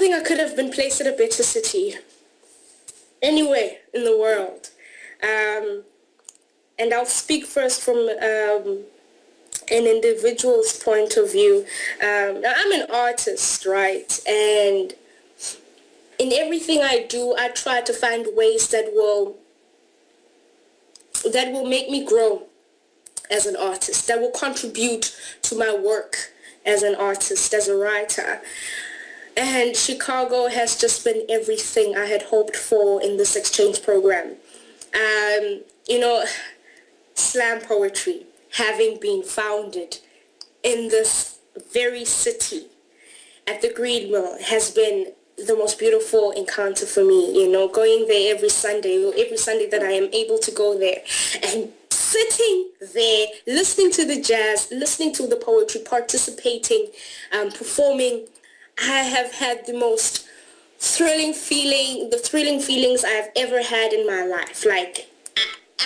think I could have been placed in a better city anywhere in the world. And I'll speak first from an individual's point of view. I'm an artist, right? And in everything I do, I try to find ways that will make me grow as an artist, that will contribute to my work as an artist, as a writer. And Chicago has just been everything I had hoped for in this exchange program. Slam poetry having been founded in this very city at the Green Mill has been the most beautiful encounter for me, going there every Sunday that I am able to go there and sitting there, listening to the jazz, listening to the poetry, participating, performing. I have had the most thrilling feelings I've ever had in my life. Like,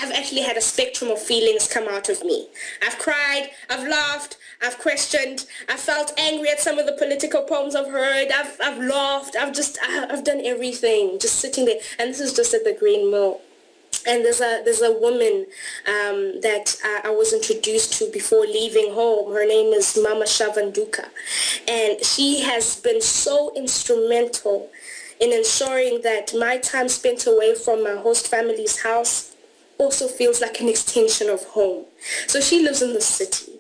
I've actually had a spectrum of feelings come out of me. I've cried, I've laughed, I've questioned, I felt angry at some of the political poems I've heard, I've laughed, I've done everything, just sitting there. And this is just at the Green Mill. And there's a woman that I was introduced to before leaving home. Her name is Mama Shavanduka. And she has been so instrumental in ensuring that my time spent away from my host family's house also feels like an extension of home. So she lives in the city.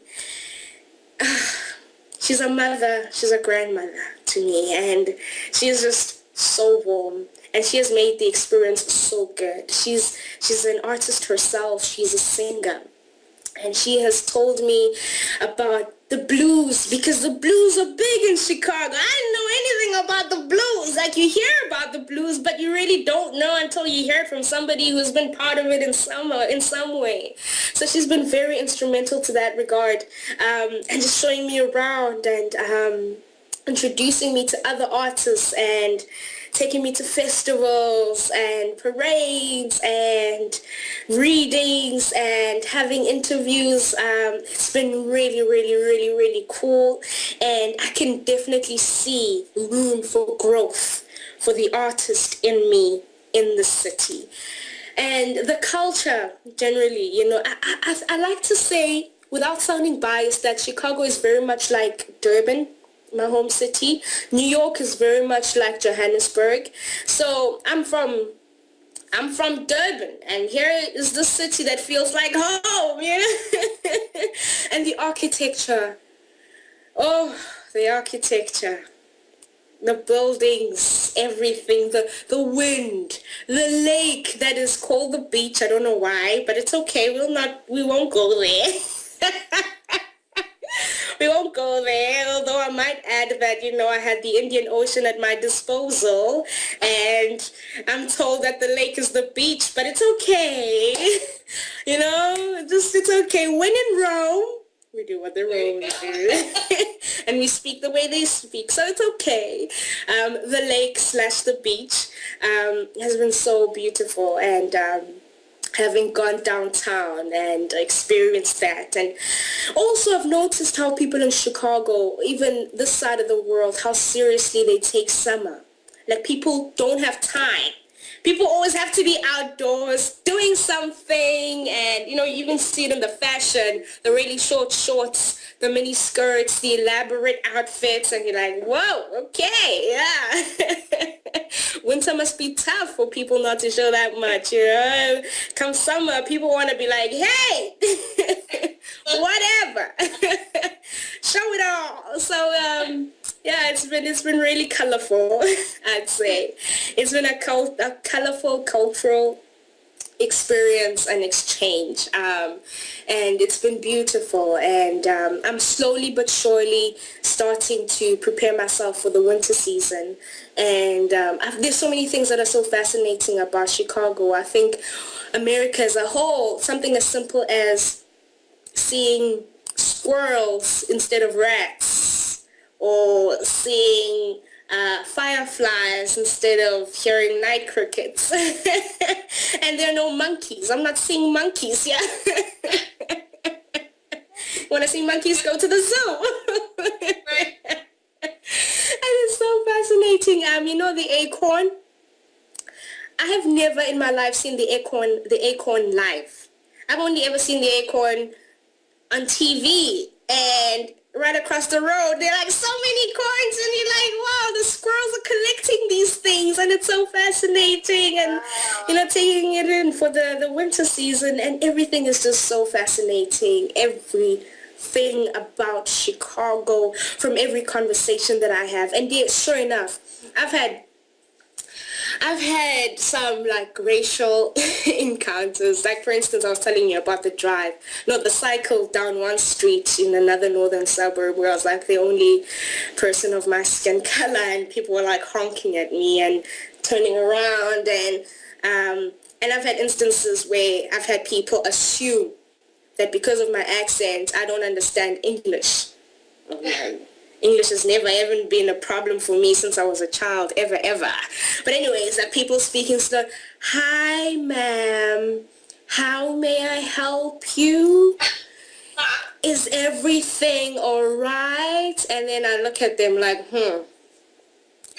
She's a mother, she's a grandmother to me, and she is just so warm. And she has made the experience so good. She's an artist herself. She's a singer. And she has told me about the blues, because the blues are big in Chicago. I didn't know anything about the blues. Like, you hear about the blues, but you really don't know until you hear it from somebody who's been part of it in some way. So she's been very instrumental to that regard, and just showing me around and introducing me to other artists and taking me to festivals and parades and readings and having interviews. It's been really, really, really, really cool. And I can definitely see room for growth for the artist in me in the city. And the culture generally, I like to say, without sounding biased, that Chicago is very much like Durban, my home city. New York is very much like Johannesburg. So I'm from Durban, and here is the city that feels like home, And the architecture, the buildings, everything, the wind, the lake that is called the beach. I don't know why, but it's okay. We won't go there. We won't go there, although I might add that, I had the Indian Ocean at my disposal, and I'm told that the lake is the beach, but it's okay. It's okay. When in Rome, we do what the Romans do. And we speak the way they speak, so it's okay. The lake / the beach has been so beautiful, and having gone downtown and experienced that. And also I've noticed how people in Chicago, even this side of the world, how seriously they take summer. Like, people don't have time. People always have to be outdoors doing something, and you even see it in the fashion, the really short shorts, the mini skirts, the elaborate outfits, and you're like, whoa, okay, yeah. Winter must be tough for people not to show that much, Come summer, people want to be like, hey, whatever. Show it all. So, it's been really colorful, I'd say. It's been a colorful cultural experience and exchange, and it's been beautiful, and I'm slowly but surely starting to prepare myself for the winter season, and there's so many things that are so fascinating about Chicago. I think America as a whole, something as simple as seeing squirrels instead of rats, or seeing fireflies instead of hearing night crickets. And there are no monkeys. I'm not seeing monkeys, yeah. Want to see monkeys? Go to the zoo. And it's so fascinating. The acorn. I have never in my life seen the acorn live. I've only ever seen the acorn on TV, and right across the road there are like so many corns, and you're like, wow, the squirrels are collecting these things, and it's so fascinating, and taking it in for the winter season, and everything is just so fascinating. Everything about Chicago, from every conversation that I have. And yes, sure enough, I've had some like racial encounters. Like for instance, I was telling you about the cycle down one street in another northern suburb where I was like the only person of my skin color, and people were like honking at me and turning around, and I've had instances where I've had people assume that because of my accent, I don't understand English. English has never even been a problem for me since I was a child, ever. But anyways, that people speaking slow. Hi, ma'am. How may I help you? Is everything all right? And then I look at them like,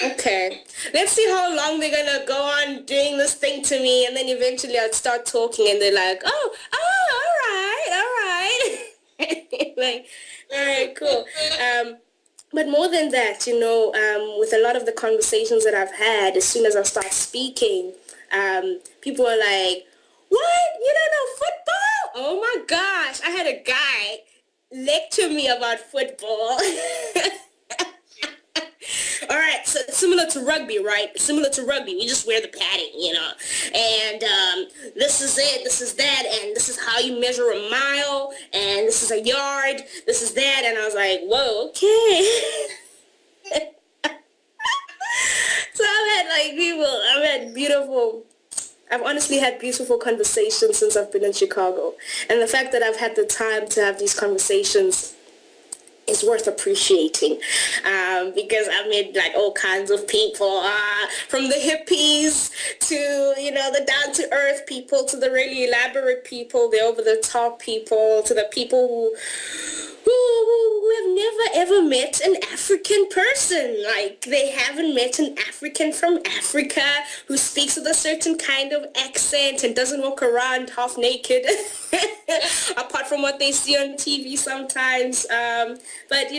okay. Let's see how long they're going to go on doing this thing to me. And then eventually I'd start talking, and they're like, oh, all right. Like, all right, cool. But more than that, with a lot of the conversations that I've had, as soon as I start speaking, people are like, what? You don't know football? Oh my gosh. I had a guy lecture me about football. All right, so it's similar to rugby, right? Similar to rugby. We just wear the padding, and this is it, this is that, and this is how you measure a mile, and this is a yard, this is that, and I was like, whoa, okay. So I've honestly had beautiful conversations since I've been in Chicago, and the fact that I've had the time to have these conversations is worth appreciating, because I've met like all kinds of people, from the hippies to the down-to-earth people, to the really elaborate people, the over-the-top people, to the people who have never ever met an African person. Like, they haven't met an African from Africa who speaks with a certain kind of accent and doesn't walk around half naked, apart from what they see on TV sometimes. But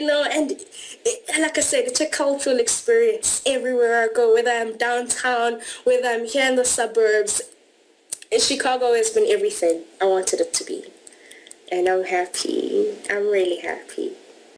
like I said, it's a cultural experience everywhere I go, whether I'm downtown, whether I'm here in the suburbs. Chicago has been everything I wanted it to be. And I'm happy. I'm really happy.